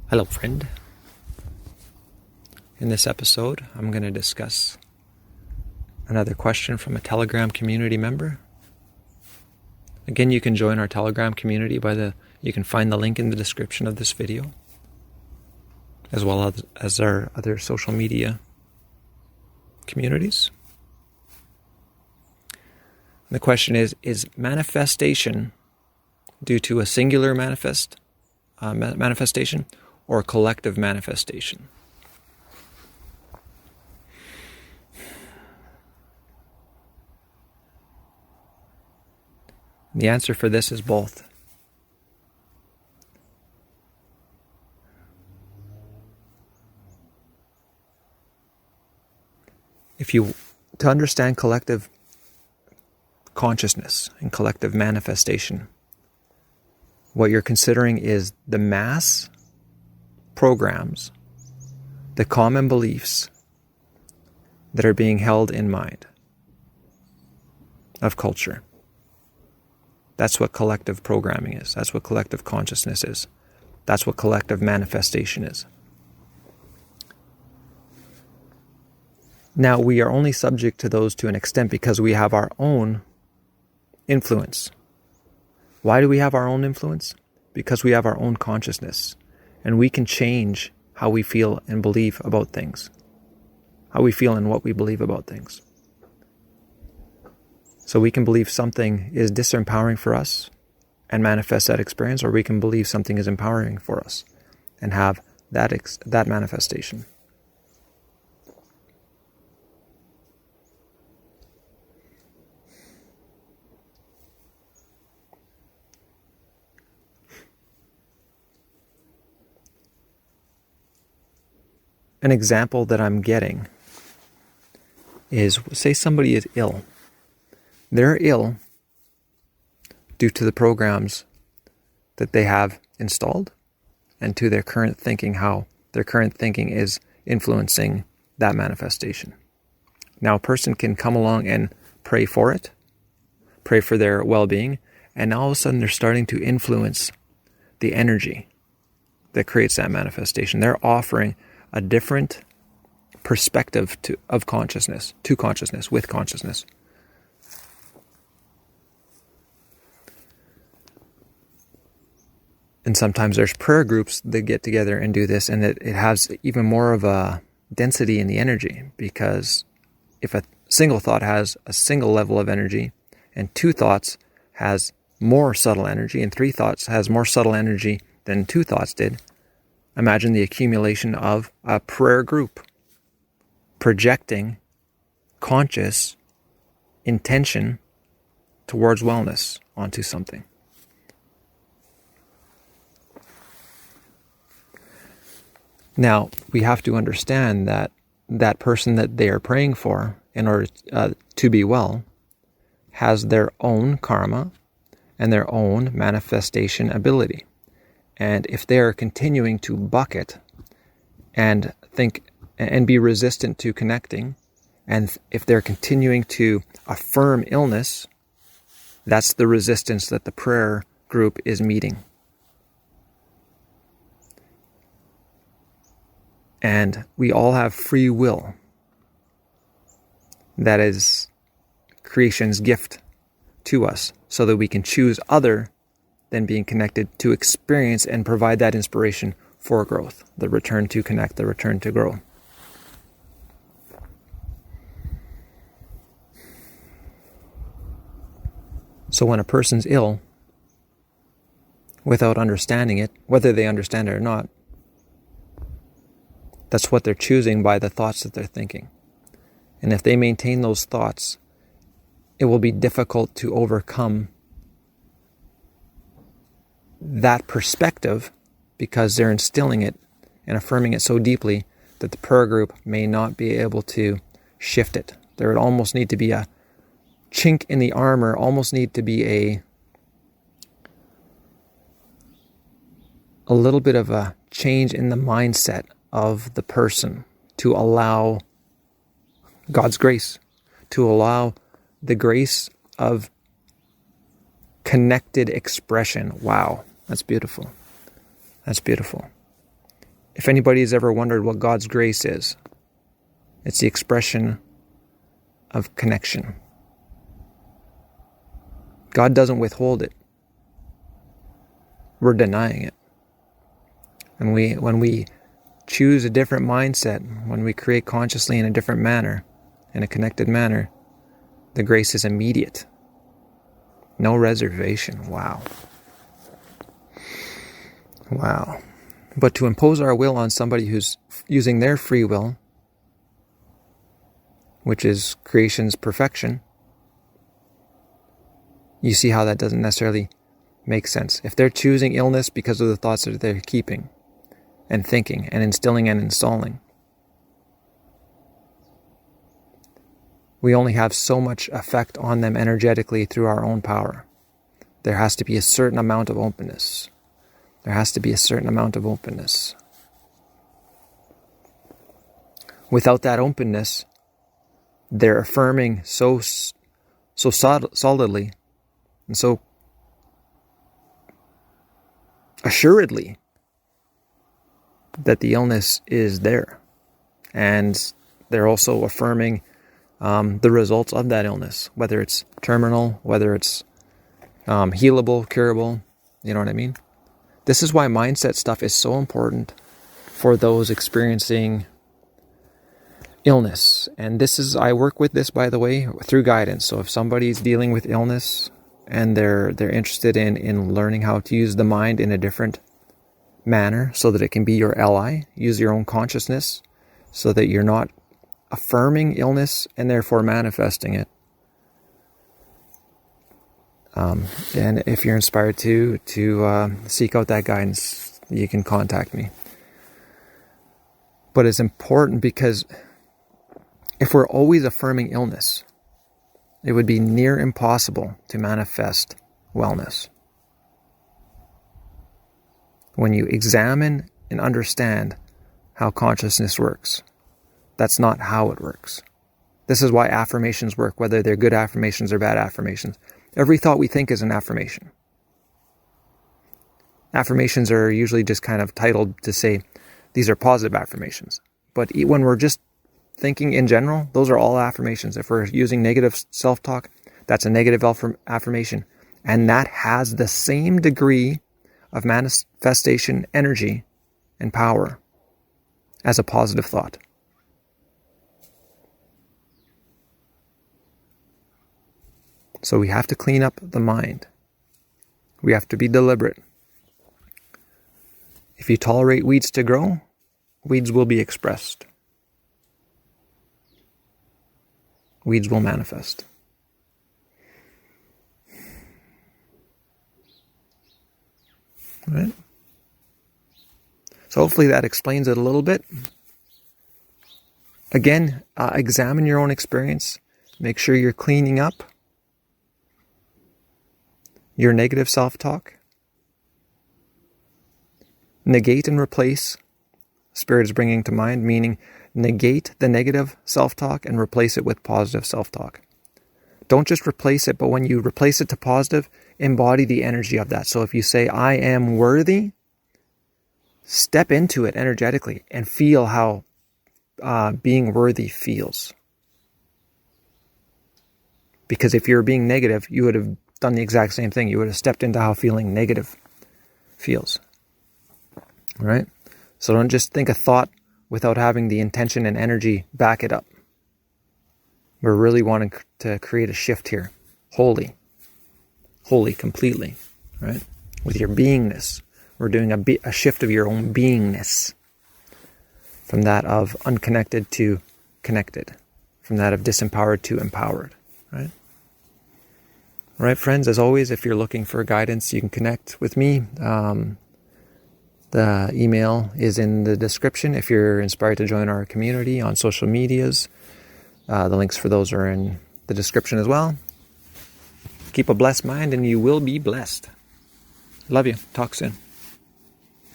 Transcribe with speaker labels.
Speaker 1: Hello, friend. In this episode, I'm going to discuss another question from a Telegram community member. Again, you can join our Telegram community you can find the link in the description of this video, as well as our other social media communities. And the question is manifestation due to a singular manifestation or collective manifestation? The answer for this is both. To understand collective consciousness and collective manifestation, what you're considering is the mass programs, the common beliefs that are being held in mind of culture. That's what collective programming is. That's what collective consciousness is. That's what collective manifestation is. Now, we are only subject to those to an extent because we have our own influence. Why do we have our own influence? Because we have our own consciousness, and we can change how we feel and believe about things, how we feel and what we believe about things. So we can believe something is disempowering for us and manifest that experience, or we can believe something is empowering for us and have that manifestation. An example that I'm getting is, say somebody is ill. They're ill due to the programs that they have installed and to their current thinking, how their current thinking is influencing that manifestation. Now, a person can come along and pray for it, pray for their well-being, and all of a sudden they're starting to influence the energy that creates that manifestation. They're offering a different perspective to consciousness, with consciousness. And sometimes there's prayer groups that get together and do this, and it has even more of a density in the energy, because if a single thought has a single level of energy, and two thoughts has more subtle energy, and three thoughts has more subtle energy than two thoughts did, imagine the accumulation of a prayer group projecting conscious intention towards wellness onto something. Now, we have to understand that that person that they are praying for in order to be well has their own karma and their own manifestation ability. And if they're continuing to bucket and think and be resistant to connecting, and if they're continuing to affirm illness, that's the resistance that the prayer group is meeting. And we all have free will. That is creation's gift to us, so that we can choose other than being connected to experience and provide that inspiration for growth, the return to connect, the return to grow. So when a person's ill, without understanding it, whether they understand it or not, that's what they're choosing by the thoughts that they're thinking. And if they maintain those thoughts, it will be difficult to overcome that perspective, because they're instilling it and affirming it so deeply that the prayer group may not be able to shift it. There would almost need to be a chink in the armor, almost need to be a little bit of a change in the mindset of the person to allow God's grace, to allow the grace of connected expression. Wow, that's beautiful. That's beautiful. If anybody's ever wondered what God's grace is, it's the expression of connection. God doesn't withhold it. We're denying it. And when we choose a different mindset, when we create consciously in a different manner, in a connected manner, the grace is immediate. No reservation. Wow. Wow. But to impose our will on somebody who's using their free will, which is creation's perfection, you see how that doesn't necessarily make sense. If they're choosing illness because of the thoughts that they're keeping and thinking and instilling and installing, we only have so much effect on them energetically through our own power. There has to be a certain amount of openness. There has to be a certain amount of openness. Without that openness, they're affirming so solidly and so assuredly that the illness is there. And they're also affirming the results of that illness, whether it's terminal, whether it's healable, curable, you know what I mean? This is why mindset stuff is so important for those experiencing illness. And I work with this, by the way, through guidance. So if somebody's dealing with illness and they're interested in learning how to use the mind in a different manner so that it can be your ally, use your own consciousness so that you're not affirming illness and therefore manifesting it. And if you're inspired to seek out that guidance, you can contact me. But it's important because if we're always affirming illness, it would be near impossible to manifest wellness. When you examine and understand how consciousness works, that's not how it works. This is why affirmations work, whether they're good affirmations or bad affirmations. Every thought we think is an affirmation. Affirmations are usually just kind of titled to say these are positive affirmations. But when we're just thinking in general, those are all affirmations. If we're using negative self-talk, that's a negative affirmation. And that has the same degree of manifestation, energy, and power as a positive thought. So we have to clean up the mind. We have to be deliberate. If you tolerate weeds to grow, weeds will be expressed. Weeds will manifest. Right? So hopefully that explains it a little bit. Again, examine your own experience. Make sure you're cleaning up your negative self-talk. Negate and replace, Spirit is bringing to mind, meaning negate the negative self-talk and replace it with positive self-talk. Don't just replace it, but when you replace it to positive, embody the energy of that. So if you say, I am worthy, step into it energetically and feel how being worthy feels. Because if you're being negative, you would have done the exact same thing. You would have stepped into how feeling negative feels. Right? So don't just think a thought without having the intention and energy back it up. We're really wanting to create a shift here. Wholly, completely. Right? With your beingness. We're doing a shift of your own beingness. From that of unconnected to connected. From that of disempowered to empowered. Right? All right, friends, as always, if you're looking for guidance, you can connect with me. The email is in the description if you're inspired to join our community on social medias. The links for those are in the description as well. Keep a blessed mind and you will be blessed. Love you. Talk soon.